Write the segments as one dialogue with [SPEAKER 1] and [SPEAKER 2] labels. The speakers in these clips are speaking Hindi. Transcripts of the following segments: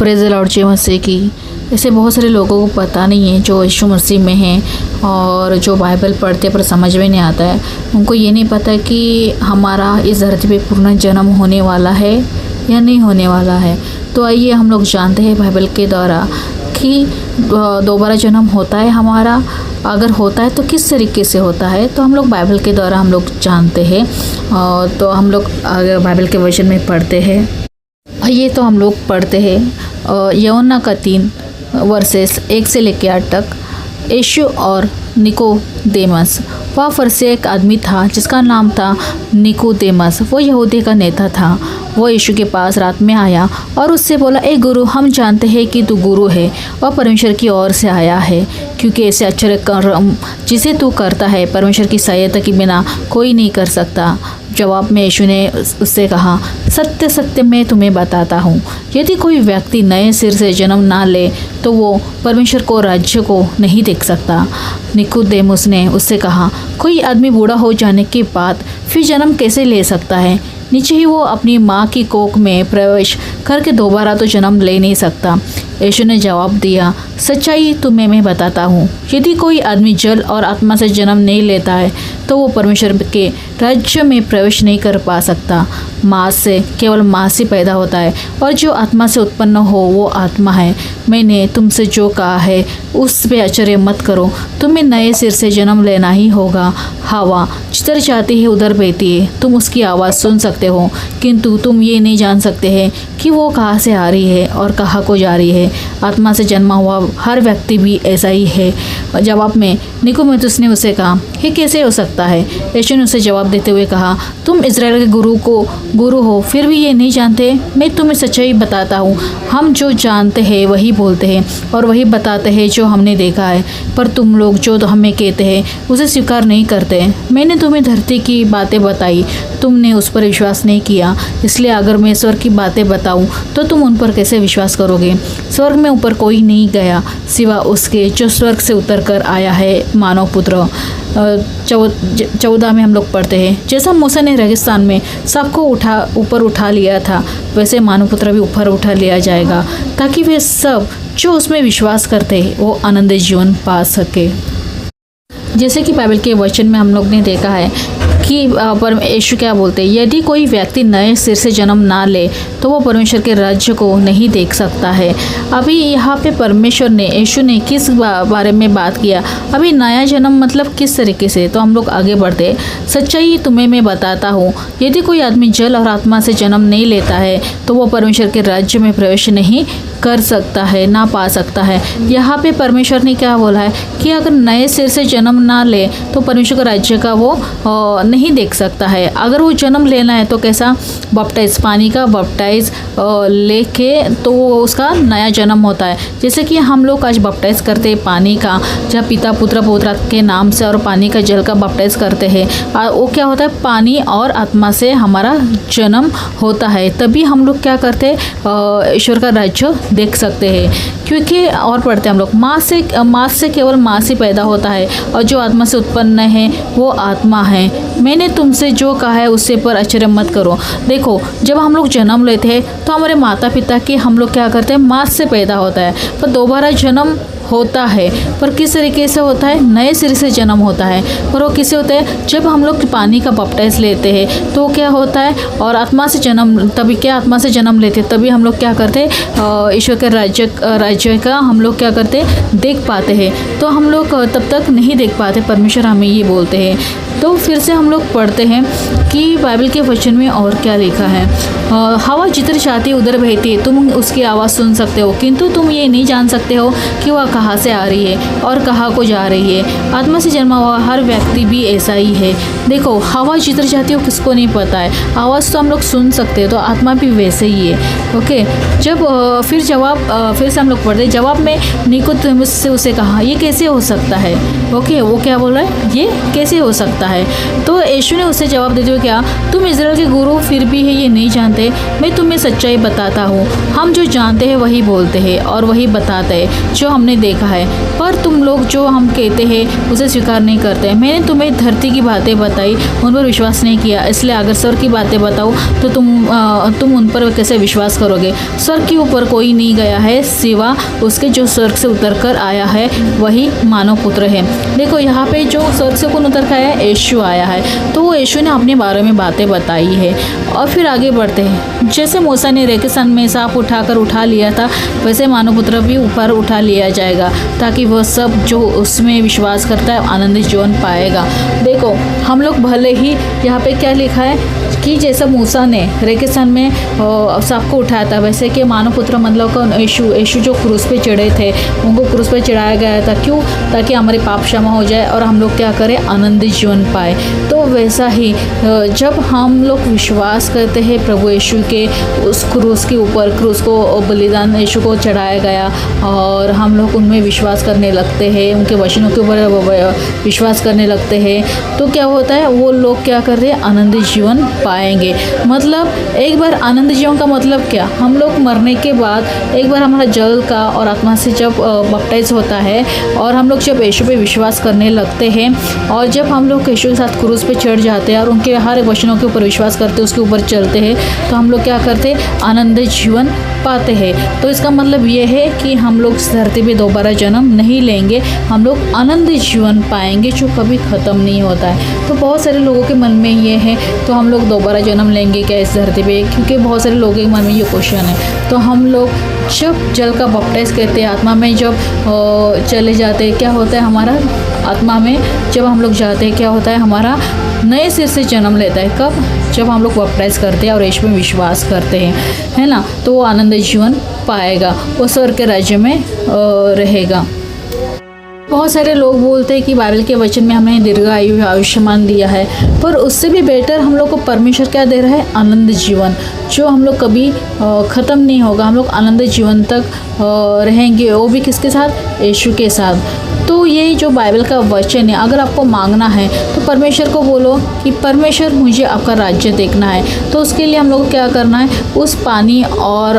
[SPEAKER 1] प्रेज़ द लॉर्ड जय मसीह की। ऐसे बहुत सारे लोगों को पता नहीं है जो यीशु मसीह में हैं और जो बाइबल पढ़ते पर समझ में नहीं आता है। उनको ये नहीं पता कि हमारा इस धरती पे पूर्ण जन्म होने वाला है या नहीं होने वाला है। तो आइए हम लोग जानते हैं बाइबल के द्वारा कि दोबारा जन्म होता है हमारा, अगर होता है तो किस तरीके से होता है। तो हम लोग बाइबल के द्वारा हम लोग जानते हैं। तो हम लोग अगर बाइबल के वचन में पढ़ते हैं, ये तो हम लोग पढ़ते हैं यूहन्ना का 3 वर्सेस 1 से लेकर 8 तक। यीशु और निकोदेमस, वह फरीसी एक आदमी था जिसका नाम था निकोदेमस। वो यहूदी का नेता था। वो यीशु के पास रात में आया और उससे बोला, ए गुरु, हम जानते हैं कि तू गुरु है और परमेश्वर की ओर से आया है, क्योंकि ऐसे आश्चर्य कर्म जिसे तू करता है परमेश्वर की सहायता के बिना कोई नहीं कर सकता। जवाब में यीशु ने उससे कहा, सत्य सत्य मैं तुम्हें बताता हूँ, यदि कोई व्यक्ति नए सिर से जन्म ना ले तो वो परमेश्वर को राज्य को नहीं देख सकता। निकोदेमुस ने उससे कहा, कोई आदमी बूढ़ा हो जाने के बाद फिर जन्म कैसे ले सकता है? नीचे ही वो अपनी माँ की कोख में प्रवेश करके दोबारा तो जन्म ले नहीं सकता। यीशु ने जवाब दिया, सच्चाई तुम्हें मैं बताता हूँ, यदि कोई आदमी जल और आत्मा से जन्म नहीं लेता है तो वो परमेश्वर के राज्य में प्रवेश नहीं कर पा सकता। माँ से केवल माँ से पैदा होता है और जो आत्मा से उत्पन्न हो वो आत्मा है। मैंने तुमसे जो कहा है उस पे आश्चर्य मत करो, तुम्हें नए सिर से जन्म लेना ही होगा। हवा जिधर जाती है उधर बहती है, तुम उसकी आवाज़ सुन सकते हो किंतु तुम ये नहीं जान सकते हैं कि वो कहाँ से आ रही है और कहाँ को जा रही है। आत्मा से जन्मा हुआ हर व्यक्ति भी ऐसा ही है। जवाब में निकोदेमुस ने उसे कहा, ये कैसे हो सकता है? यीशु ने उसे जवाब देते हुए कहा, तुम इज़राइल के गुरु हो फिर भी ये नहीं जानते? मैं तुम्हें सच्चाई बताता हूँ, हम जो जानते हैं वही बोलते हैं और वही बताते हैं जो हमने देखा है, पर तुम लोग जो हमें कहते हैं उसे स्वीकार नहीं करते। मैंने तुम्हें धरती की बातें बताई, तुमने उस पर विश्वास नहीं किया, इसलिए अगर मैं स्वर्ग की बातें बताऊं तो तुम उन पर कैसे विश्वास करोगे? स्वर्ग में ऊपर कोई नहीं गया सिवा उसके जो स्वर्ग से उतर कर आया है, मानव पुत्र। 14 में हम लोग पढ़ते हैं, जैसा मूसा ने रेगिस्तान में सबको ऊपर उठा लिया था, वैसे मानव पुत्र भी ऊपर उठा लिया जाएगा, ताकि वे सब जो उसमें विश्वास करते हैं वो आनंद जीवन पा सके। जैसे कि बाइबल के वचन में हम लोग ने देखा है कि पर यीशु क्या बोलते हैं, यदि कोई व्यक्ति नए सिर से जन्म ना ले तो वो परमेश्वर के राज्य को नहीं देख सकता है। अभी यहाँ पे परमेश्वर ने, यीशु ने किस बारे में बात किया? अभी नया जन्म मतलब किस तरीके से? तो हम लोग आगे बढ़ते। सच्चाई तुम्हें मैं बताता हूँ, यदि कोई आदमी जल और आत्मा से जन्म नहीं लेता है तो वो परमेश्वर के राज्य में प्रवेश नहीं कर सकता है, ना पा सकता है। यहाँ पे परमेश्वर ने क्या बोला है कि अगर नए सिर से जन्म ना ले तो परमेश्वर के राज्य का वो नहीं देख सकता है। अगर वो जन्म लेना है तो कैसा? बपटाइज, पानी का बपटाइज लेके तो उसका नया जन्म होता है। जैसे कि हम लोग आज बपटाइज करते हैं पानी का, जब पिता पुत्र पवित्र के नाम से और पानी का जल का बपटाइज करते हैं, वो क्या होता है? पानी और आत्मा से हमारा जन्म होता है, तभी हम लोग क्या करते हैं? ईश्वर का राज्य देख सकते हैं। क्योंकि और पढ़ते हैं हम लोग, माँ से केवल माँ से पैदा होता है और जो आत्मा से उत्पन्न है वो आत्मा है। मैंने तुमसे जो कहा है उससे पर आश्चर्य मत करो। देखो, जब हम लोग जन्म लेते हैं तो हमारे माता पिता की हम लोग क्या करते हैं? माँ से पैदा होता है, पर दोबारा जन्म होता है, पर किस तरीके से होता है? नए सिरे से जन्म होता है। पर वो किसे होता है? जब हम लोग पानी का बपटाइज लेते हैं तो क्या होता है? और आत्मा से जन्म, तभी क्या आत्मा से जन्म लेते हैं, तभी हम लोग क्या करते हैं? ईश्वर के राज्य का हम लोग क्या करते हैं? देख पाते हैं। तो हम लोग तब तक नहीं देख पाते, परमेश्वर हमें ये बोलते हैं। तो फिर से हम लोग पढ़ते हैं कि बाइबल के वचन में और क्या लिखा है। हवा जिधर जाती है उधर बहती है, तुम उसकी आवाज़ सुन सकते हो किंतु तुम ये नहीं जान सकते हो कि वह कहाँ से आ रही है और कहाँ को जा रही है। आत्मा से जन्मा हुआ हर व्यक्ति भी ऐसा ही है। देखो, हवा जिधर जाती है वो किसको नहीं पता है, आवाज़ तो हम लोग सुन सकते हैं, तो आत्मा भी वैसे ही है। ओके, जब फिर से हम लोग पढ़ते, जवाब में निकोदेमुस से उसे कहा, ये कैसे हो सकता है? ओके, वो क्या बोल रहा है? ये कैसे हो सकता है? तो यीशु ने उसे जवाब देते हुए क्या, तुम इज़राइल के गुरु फिर भी है ये नहीं जानते? मैं तुम्हें सच्चाई बताता हूँ, हम जो जानते हैं वही बोलते हैं और वही बताते हैं जो हमने देखा है, पर तुम लोग जो हम कहते हैं उसे स्वीकार नहीं करते। मैंने तुम्हें धरती की बातें बताई, उन पर विश्वास नहीं किया, इसलिए अगर स्वर्ग की बातें बताओ तो तुम उन पर कैसे विश्वास करोगे। स्वर्ग के ऊपर कोई नहीं गया है सिवा उसके जो स्वर्ग से उतर कर आया है, वही मानव पुत्र है। देखो यहाँ पे जो स्वर्ग से कौन उतर कर आया है, यीशु आया है। तो वो यीशु ने अपने बारे में बातें बताई है। और फिर आगे बढ़ते हैं। जैसे मूसा ने रेगिस्तान में सांप उठा लिया था, वैसे मानव पुत्र भी ऊपर उठा लिया जाएगा, ताकि वह सब जो उसमें विश्वास करता है आनंदित जीवन पाएगा। देखो हम लोग भले ही यहाँ पे क्या लिखा है कि जैसा मूसा ने रेगिस्तान में सांप को उठाया था, वैसे कि मानव पुत्र मतलब यीशु जो क्रूस पे चढ़े थे, उनको क्रूस पे चढ़ाया गया था। क्यों? ताकि हमारे पाप क्षमा हो जाए और हम लोग क्या करें, आनंदित जीवन पाए। तो वैसा ही जब हम लोग विश्वास करते हैं प्रभु यीशु के उस क्रूस के ऊपर, क्रूस को बलिदान यीशु को चढ़ाया गया, और हम लोग उनमें विश्वास करने लगते हैं, उनके वचनों के ऊपर विश्वास करने लगते हैं, तो क्या होता है, वो लोग क्या कर रहे हैं, आनंदित जीवन पाएंगे। मतलब एक बार आनंद जीवन का मतलब क्या, हम लोग मरने के बाद एक बार हमारा जल का और आत्मा से जब बपटाइज होता है, और हम लोग जब यीशु पे विश्वास करने लगते हैं, और जब हम लोग यीशु के साथ क्रूस पे चढ़ जाते हैं और उनके हर एक वचनों के ऊपर विश्वास करते हैं, उसके ऊपर चलते हैं, तो हम लोग क्या करते हैं, आनंदित जीवन पाते हैं। तो इसका मतलब ये है कि हम लोग इस धरती पे दोबारा जन्म नहीं लेंगे, हम लोग आनंदित जीवन पाएंगे जो कभी ख़त्म नहीं होता है। तो बहुत सारे लोगों के मन में ये है, तो हम लोग दोबारा जन्म लेंगे क्या इस धरती पे, क्योंकि बहुत सारे लोगों के मन में ये क्वेश्चन है। तो हम लोग जब जल का बपटाइज कहते हैं, आत्मा में जब चले जाते हैं, क्या होता है, हमारा आत्मा में जब हम लोग जाते हैं, क्या होता है, हमारा नए सिर से जन्म लेता है। कब? जब हम लोग बपटाइज करते हैं और यीशु में विश्वास करते हैं, है ना, तो वो आनंदित जीवन पाएगा, वो स्वर्ग के राज्य में रहेगा। बहुत सारे लोग बोलते हैं कि बाइबल के वचन में हमें दीर्घायु आयुष्मान दिया है, पर उससे भी बेटर हम लोग को परमेश्वर क्या दे रहा है, आनंद जीवन, जो हम लोग कभी ख़त्म नहीं होगा। हम लोग आनंद जीवन तक रहेंगे, वो भी किसके साथ, यीशु के साथ। तो ये जो बाइबल का वचन है, अगर आपको मांगना है तो परमेश्वर को बोलो कि परमेश्वर मुझे आपका राज्य देखना है। तो उसके लिए हम लोग को क्या करना है, उस पानी और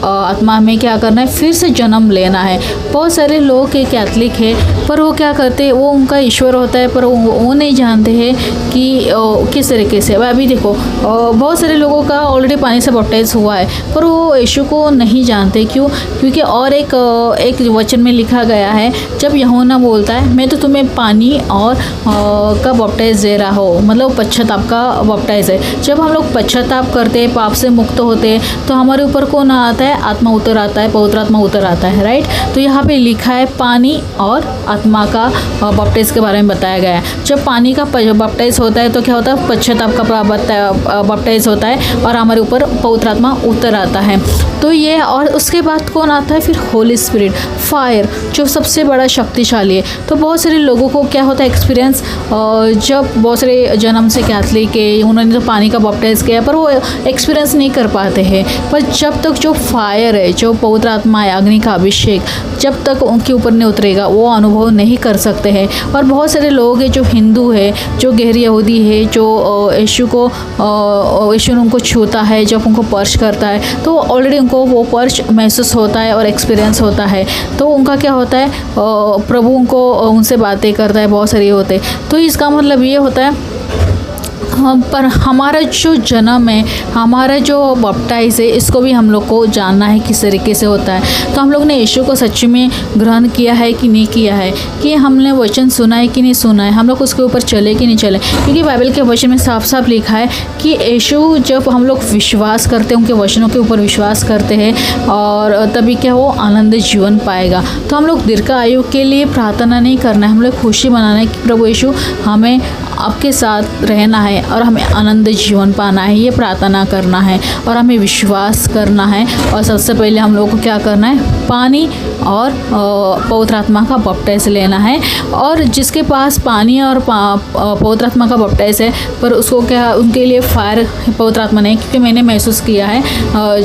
[SPEAKER 1] आत्मा में क्या करना है, फिर से जन्म लेना है। बहुत सारे लोग कैथलिक है, पर वो क्या करते हैं, वो उनका ईश्वर होता है, पर वो नहीं जानते हैं कि किस तरीके से। अभी देखो बहुत सारे लोगों का ऑलरेडी पानी से बपटाइज हुआ है, पर वो यीशु को नहीं जानते। क्यों? क्योंकि और एक वचन में लिखा गया है, जब यूहन्ना बोलता है मैं तो तुम्हें पानी और का बपटाइज दे रहा हूँ, मतलब पश्चाताप का बपटाइज है। जब हम लोग पश्चाताप करते हैं, पाप से मुक्त होते हैं, तो हमारे ऊपर कौन आता है, आत्मा उतर आता है, पवित्र आत्मा उतर आता है, राइट। तो यहाँ पे लिखा है पानी और आत्मा का बपटाइज के बारे में बताया गया है। जब पानी का बपटाइज होता है तो क्या होता है, पश्चाताप का बपटाइज होता है और हमारे ऊपर पवित्र आत्मा उतर आता है। तो ये, और उसके बाद कौन आता है फिर, होली स्पिरिट, फायर, जो सबसे बड़ा शक्तिशाली है। तो बहुत सारे लोगों को क्या होता है एक्सपीरियंस, जब बहुत सारे जन्म से कैथलिक है, उन्होंने तो पानी का बपटाइज किया, पर वो एक्सपीरियंस नहीं कर पाते हैं। पर जब तक जो फायर है, जो पवित्र आत्मा है, अग्नि का अभिषेक जब तक उनके ऊपर नहीं उतरेगा, वो अनुभव नहीं कर सकते हैं। और बहुत सारे लोग हैं जो हिंदू है, जो गैर यहूदी है, जो यीशु उनको छूता है, जब उनको स्पर्श करता है, तो ऑलरेडी उनको वो स्पर्श महसूस होता है और एक्सपीरियंस होता है। तो उनका क्या होता है, प्रभु उनको उनसे बातें करता है, बहुत सारे होते। तो इसका मतलब ये होता है, पर हमारा जो जन्म है, हमारा जो बपटाइज है, इसको भी हम लोग को जानना है किस तरीके से होता है। तो हम लोग ने यीशु को सच्ची में ग्रहण किया है कि नहीं किया है, कि हमने वचन सुना है कि नहीं सुना है, हम लोग उसके ऊपर चले कि नहीं चले। क्योंकि बाइबल के वचन में साफ साफ लिखा है कि यीशु, जब हम लोग विश्वास करते हैं, उनके वचनों के ऊपर विश्वास करते हैं, और तभी क्या वो आनंदित जीवन पाएगा। तो हम लोग दीर्घ आयु के लिए प्रार्थना नहीं करना है, हम लोग खुशी मनाना है कि प्रभु यीशु हमें आपके साथ रहना है और हमें आनंद जीवन पाना है, ये प्रार्थना करना है और हमें विश्वास करना है। और सबसे पहले हम लोगों को क्या करना है, पानी और पवित्र आत्मा का बपटाइज लेना है। और जिसके पास पानी और पवित्र आत्मा का बपटाइज है, पर उसको क्या, उनके लिए फायर पवित्र आत्मा नहीं। क्योंकि मैंने महसूस किया है,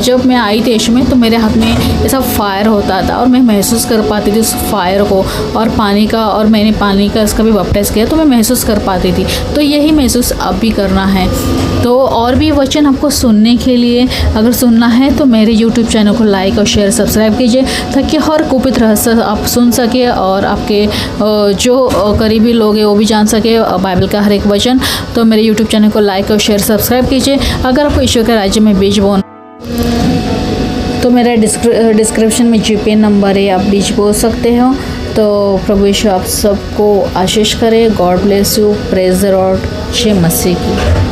[SPEAKER 1] जब मैं आई थी यीशु में, तो मेरे हाथ में ऐसा फायर होता था और मैं महसूस कर पाती थी उस फायर को, और पानी का, और मैंने पानी का इसका भी बपटाइज किया, तो मैं महसूस कर पाती थी। की। तो यही महसूस अब भी करना है। तो और भी वचन आपको सुनने के लिए अगर सुनना है तो मेरे YouTube चैनल को लाइक और शेयर सब्सक्राइब कीजिए, ताकि हर गुप्त रहस्य आप सुन सके और आपके जो करीबी लोग हैं वो भी जान सके बाइबल का हर एक वचन। तो मेरे YouTube चैनल को लाइक और शेयर सब्सक्राइब कीजिए। अगर आपको ईश्वर के राज्य में बीज बोना तो मेरा डिस्क्रिप्शन में GPay नंबर है, आप बीज बो सकते हो। तो प्रभु यीशु आप सबको आशीष करे। God bless you. Praise the Lord. जय मसीह की।